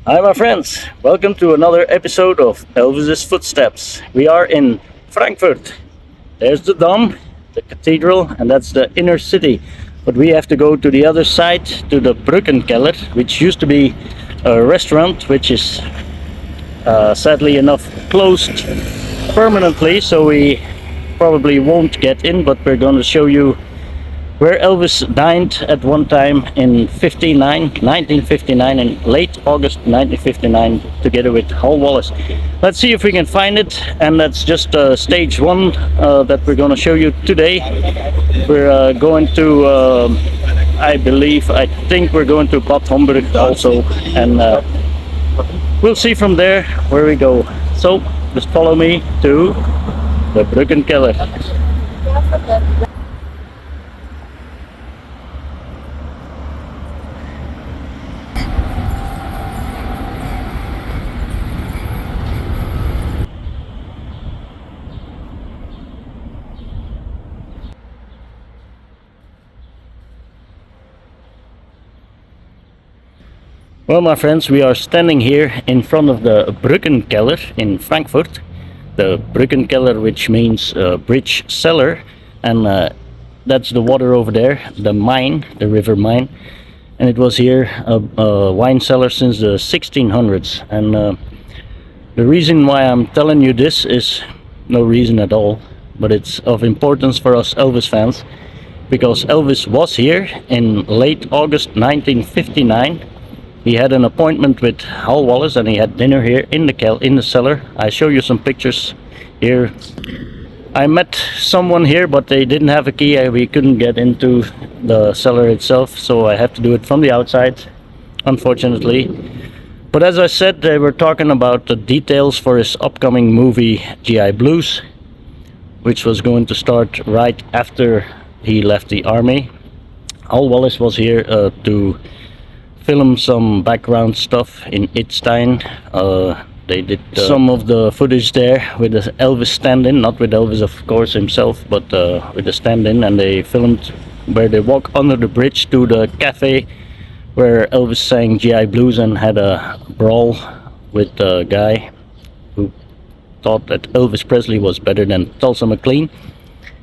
Hi my friends, welcome to another episode of Elvis's Footsteps. We are in Frankfurt. There's the Dom, the cathedral, and that's the inner city. But we have to go to the other side, to the Brückenkeller, which used to be a restaurant, which is sadly enough closed permanently, so we probably won't get in, but we're going to show you where Elvis dined at one time in 1959, in late August 1959, together with Hal Wallis. Let's see if we can find it, and that's just stage one that we're going to show you today. We're going to, I think we're going to Bad Homburg also, and we'll see from there where we go. So just follow me to the Brückenkeller. Well, my friends, we are standing here in front of the Brückenkeller in Frankfurt. The Brückenkeller, which means bridge cellar, and that's the water over there, the mine, the river mine. And it was here a wine cellar since the 1600s. And the reason why I'm telling you this is no reason at all, but it's of importance for us Elvis fans, because Elvis was here in late August 1959. He had an appointment with Hal Wallis, and he had dinner here in the cellar. I show you some pictures here. I met someone here, but they didn't have a key. We couldn't get into the cellar itself, so I have to do it from the outside, unfortunately. But as I said, they were talking about the details for his upcoming movie GI Blues, which was going to start right after he left the army. Hal Wallis was here to film some background stuff in Idstein. They did some of the footage there with the Elvis stand-in, not with Elvis of course himself, but with the stand-in, and they filmed where they walk under the bridge to the cafe where Elvis sang GI Blues and had a brawl with a guy who thought that Elvis Presley was better than Tulsa McLean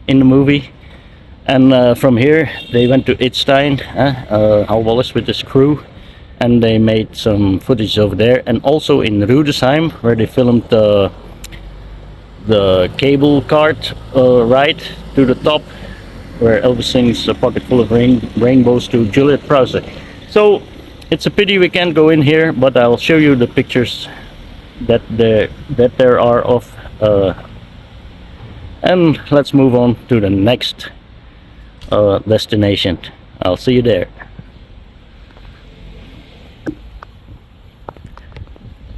in the movie. And from here they went to Idstein, Hal Wallis with his crew, and they made some footage over there, and also in Rudesheim where they filmed the cable cart ride to the top where Elvis sings A Pocket Full of Rainbows to Juliet Prowse. So it's a pity we can't go in here, but I'll show you the pictures that there are of and let's move on to the next destination. I'll see you there.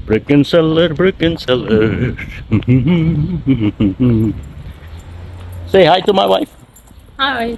Brückenkeller, Brückenkeller. Say hi to my wife. Hi.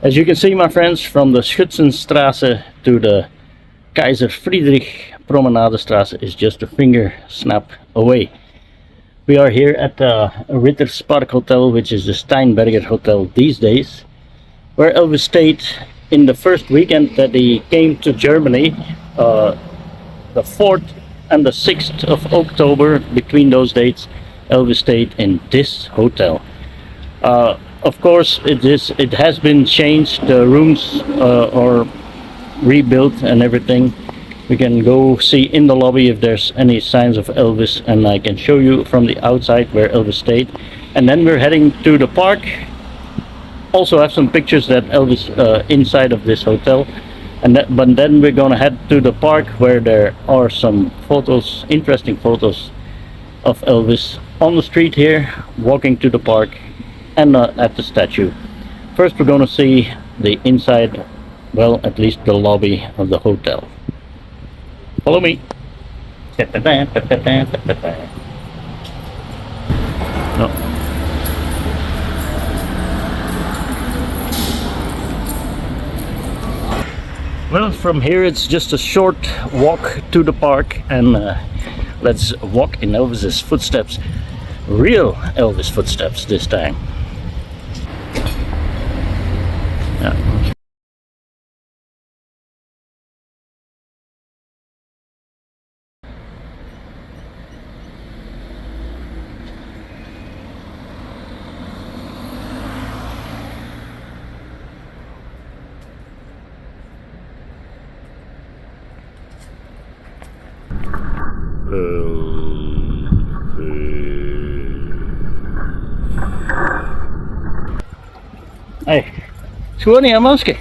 As you can see, my friends, from the Schützenstraße to the Kaiser Friedrich Promenadestraße is just a finger snap away. We are here at the Ritter Park Hotel, which is the Steigenberger hotel these days, where Elvis stayed in the first weekend that he came to Germany, the 4th and the 6th of October. Between those dates, Elvis stayed in this hotel. Of course, it has been changed. The rooms are rebuilt and everything. We can go see in the lobby if there's any signs of Elvis, and I can show you from the outside where Elvis stayed. And then we're heading to the park. Also have some pictures that Elvis inside of this hotel. But then we're gonna head to the park where there are some photos, interesting photos of Elvis on the street here, walking to the park. and at the statue. First we're going to see the inside, well, at least the lobby of the hotel. Follow me. No. Well, from here it's just a short walk to the park, and let's walk in Elvis's footsteps. Real Elvis footsteps this time. Yeah. Hey, Tony, I'm asking.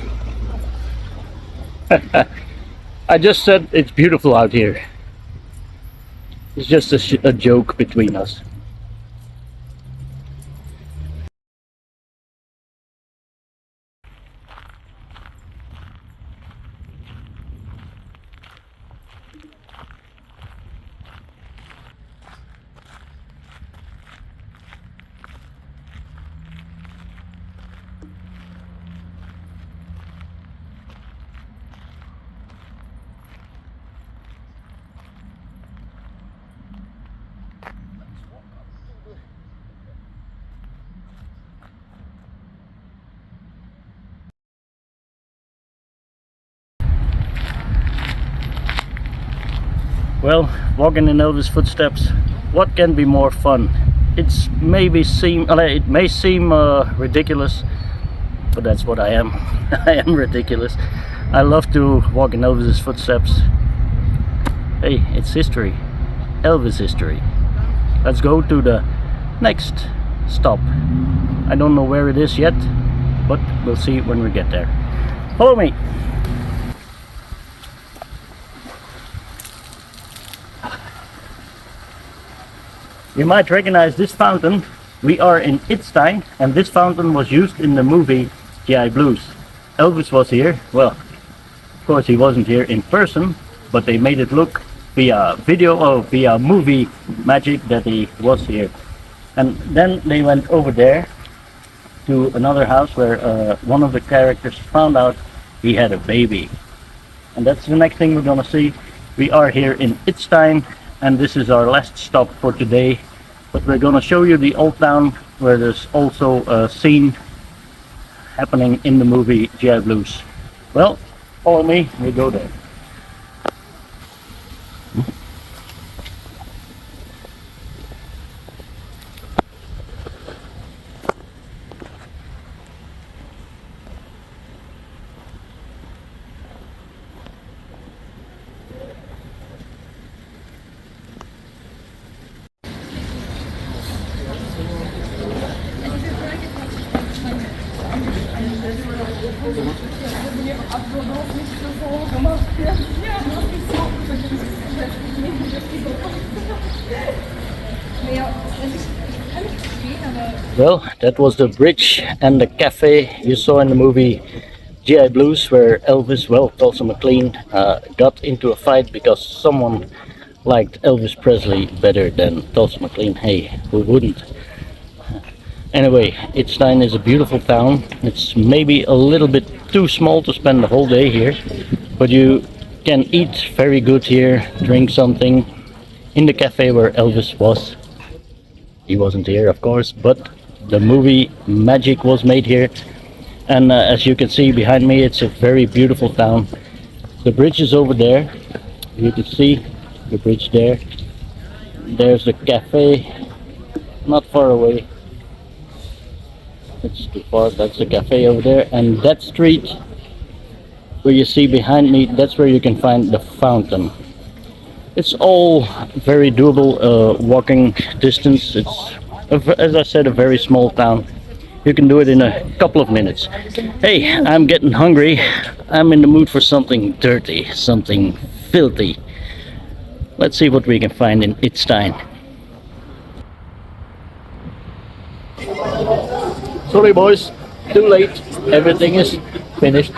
I just said it's beautiful out here. It's just a joke between us. Well, walking in Elvis' footsteps, what can be more fun? It may seem ridiculous, but that's what I am. I am ridiculous. I love to walk in Elvis' footsteps. Hey, it's history. Elvis history. Let's go to the next stop. I don't know where it is yet, but we'll see when we get there. Follow me. You might recognize this fountain. We are in Idstein, and this fountain was used in the movie GI Blues. Elvis was here. Well, of course he wasn't here in person, but they made it look via video or via movie magic that he was here. And then they went over there to another house where one of the characters found out he had a baby. And that's the next thing we're gonna see. We are here in Idstein, and this is our last stop for today, but we're gonna show you the old town where there's also a scene happening in the movie GI Blues. Well, follow me, we go there. Well, that was the bridge and the cafe you saw in the movie GI Blues, where Elvis, well, Tulsa McLean, got into a fight because someone liked Elvis Presley better than Tulsa McLean. Hey, who wouldn't? Anyway, Idstein is a beautiful town. It's maybe a little bit too small to spend the whole day here, but you can eat very good here, drink something in the cafe where Elvis was. He wasn't here, of course, but the movie magic was made here. And as you can see behind me, it's a very beautiful town. The bridge is over there. You can see the bridge there. There's the cafe, not far away. It's too far. That's the cafe over there, and that street where you see behind me, that's where you can find the fountain. It's all very doable walking distance. It's, as I said, a very small town. You can do it in a couple of minutes. Hey, I'm getting hungry. I'm in the mood for something dirty, something filthy. Let's see what we can find in Idstein. Sorry boys, too late. Everything is finished.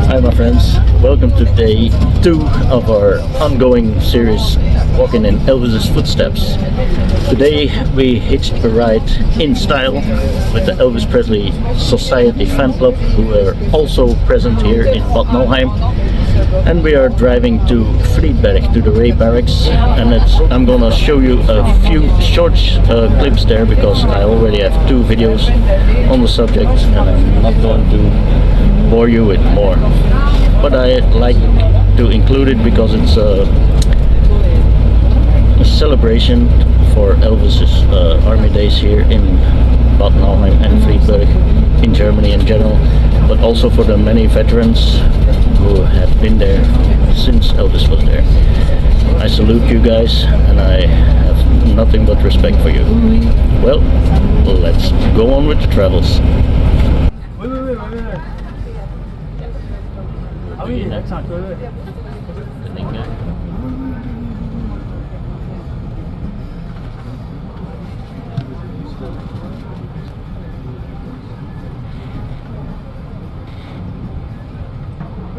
Hi my friends, welcome to day 2 of our ongoing series walking in Elvis's footsteps. Today we hitched a ride in style with the Elvis Presley Society fan club, who are also present here in Bad Nauheim, and we are driving to Friedberg, to the Ray Barracks, and I'm gonna show you a few short clips there because I already have 2 videos on the subject and I'm not going to bore you with more, but I like to include it because it's a celebration for Elvis's army days here in Bad Nauheim and Friedberg, in Germany in general, but also for the many veterans who have been there since Elvis was there. I salute you guys and I have nothing but respect for you. Well, let's go on with the travels.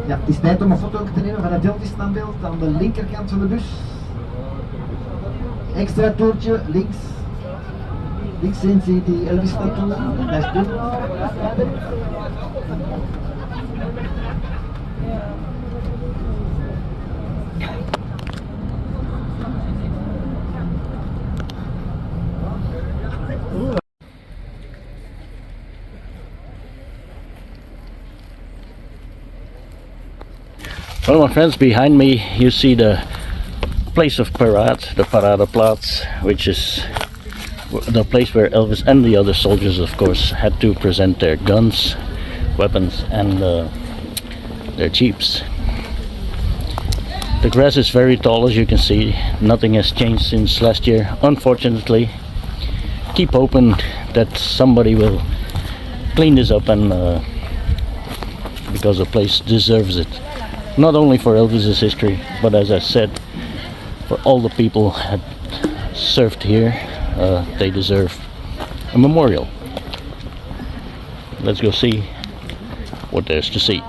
Ja, het is tijd om een foto te nemen van het Elvis-standbeeld aan de linkerkant van de bus. Extra toertje links. Links zien ze die Elvis-statue. Dat is doen. Well, my friends, behind me you see the place of parade, the Paradeplatz, which is the place where Elvis and the other soldiers, of course, had to present their guns, weapons, and their jeeps. The grass is very tall, as you can see. Nothing has changed since last year, unfortunately. Keep hoping that somebody will clean this up, and because the place deserves it. Not only for Elvis's history, but as I said, for all the people that served here, they deserve a memorial. Let's go see what there's to see.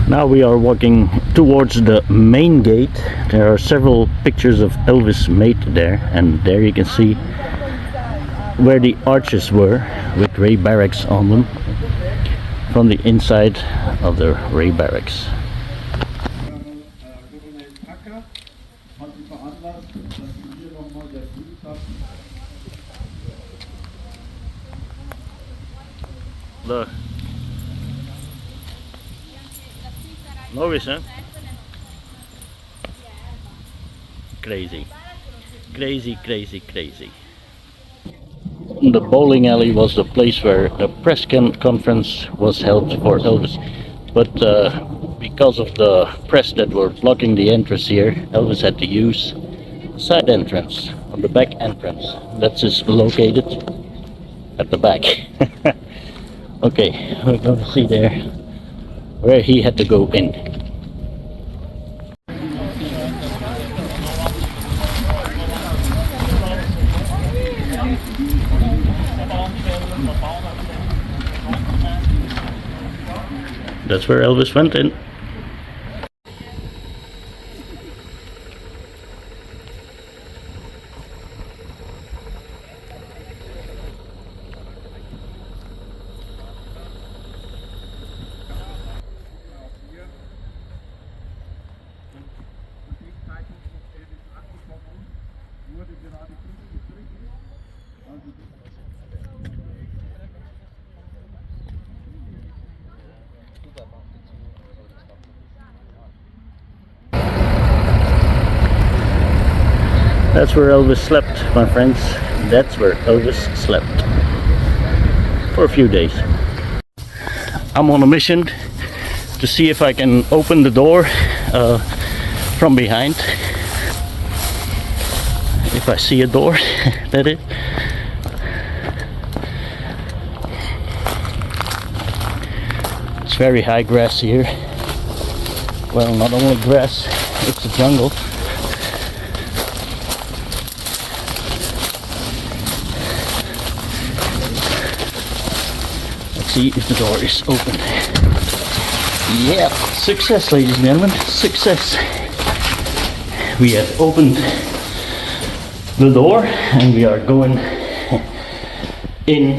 Now we are walking towards the main gate. There are several pictures of Elvis made there, and there you can see where the arches were with Ray Barracks on them from the inside of the Ray Barracks. Look. Logisch, hè? Crazy. Crazy, crazy, crazy. The bowling alley was the place where the press conference was held for Elvis, but because of the press that were blocking the entrance here, Elvis had to use the side entrance, or the back entrance. That's just located at the back. Okay, we're going to see there where he had to go in. That's where Elvis went in. That's where Elvis slept, my friends. That's where Elvis slept for a few days. I'm on a mission to see if I can open the door from behind. If I see a door, that is. It's very high grass here. Well, not only grass, it's a jungle. see if the door is open. Yeah, success, ladies and gentlemen, success. We have opened the door and we are going in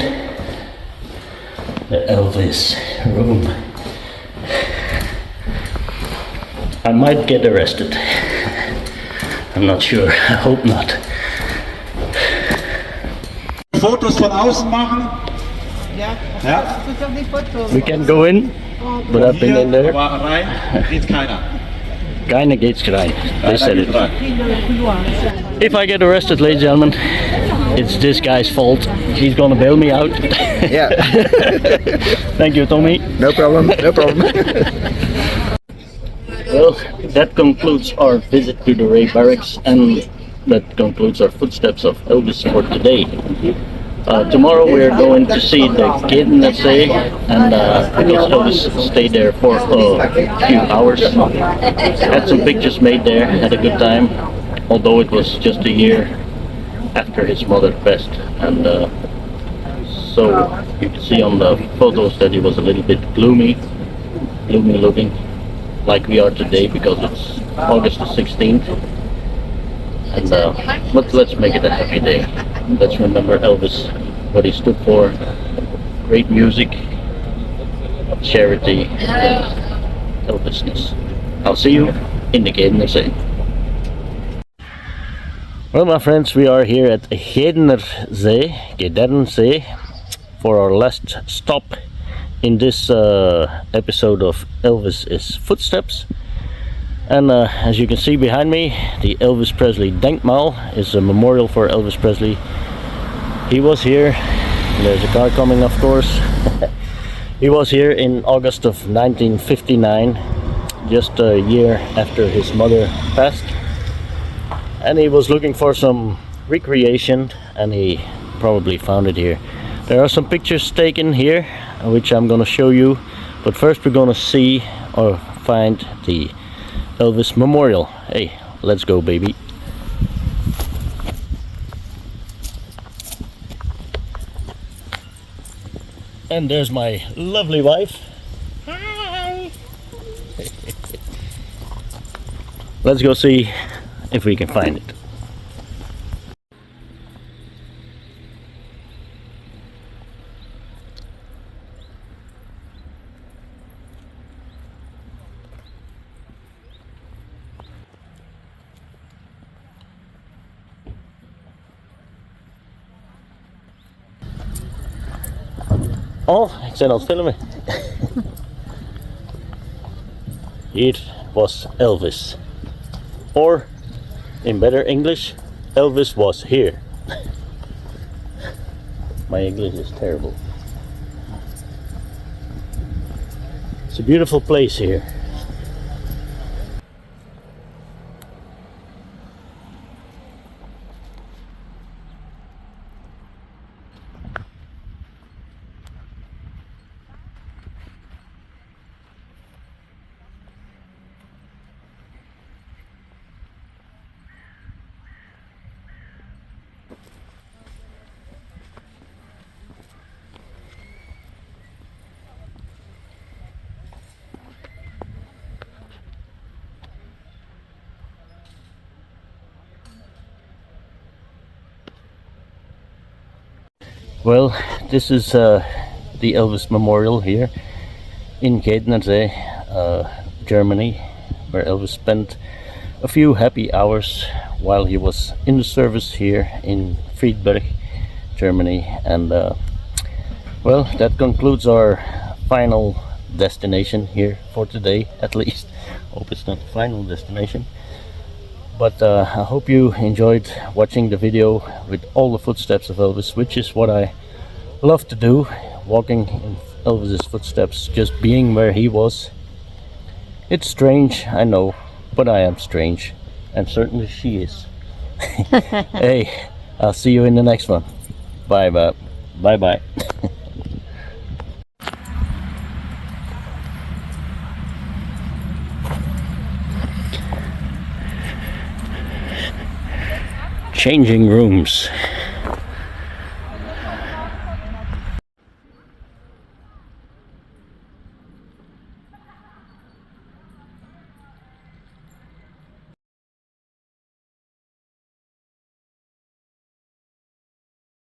the Elvis room. I might get arrested. I'm not sure. I hope not. Fotos von außen machen. Ja. Das ist doch nicht Foto. We can go in, but I've been in there. Aber rein geht keiner. Keine geht's rein. They said it. Rein. If I get arrested, ladies and gentlemen, it's this guy's fault. He's gonna bail me out. Yeah. Thank you, Tommy. No problem. No problem. Well, that concludes our visit to the Ray Barracks, and that concludes our footsteps of Elvis for today. Tomorrow we are going to see the Gerdener, and because Elvis stayed there for a few hours. Had some pictures made there, had a good time, although it was just a year after his mother passed. And so you can see on the photos that he was a little bit gloomy looking, like we are today, because it's August the 16th. And but let's make it a happy day. Let's remember Elvis, what he stood for: great music, charity, and Elvisness. I'll see you in the Gerdener. Well, my friends, we are here at Gerdener for our last stop in this episode of Elvis' Footsteps. And as you can see behind me, the Elvis Presley Denkmal is a memorial for Elvis Presley. He was here. There's a car coming, of course. He was here in August of 1959, just a year after his mother passed. And he was looking for some recreation, and he probably found it here. There are some pictures taken here, which I'm gonna show you. But first we're gonna see or find the Elvis Memorial. Hey, let's go, baby. And there's my lovely wife. Hi. Let's go see if we can find it. Oh, ik ben aan het filmen. Hier was Elvis. Or, in better English, Elvis was here. My English is terrible. It's a beautiful place here. Well, this is the Elvis Memorial here in Gerdener, Germany, where Elvis spent a few happy hours while he was in the service here in Friedberg, Germany. And well, that concludes our final destination here for today, at least. Hope it's not the final destination. But I hope you enjoyed watching the video with all the footsteps of Elvis, which is what I love to do, walking in Elvis's footsteps, just being where he was. It's strange, I know, but I am strange, and certainly she is. Hey, I'll see you in the next one. Bye bye. Bye bye. Changing rooms.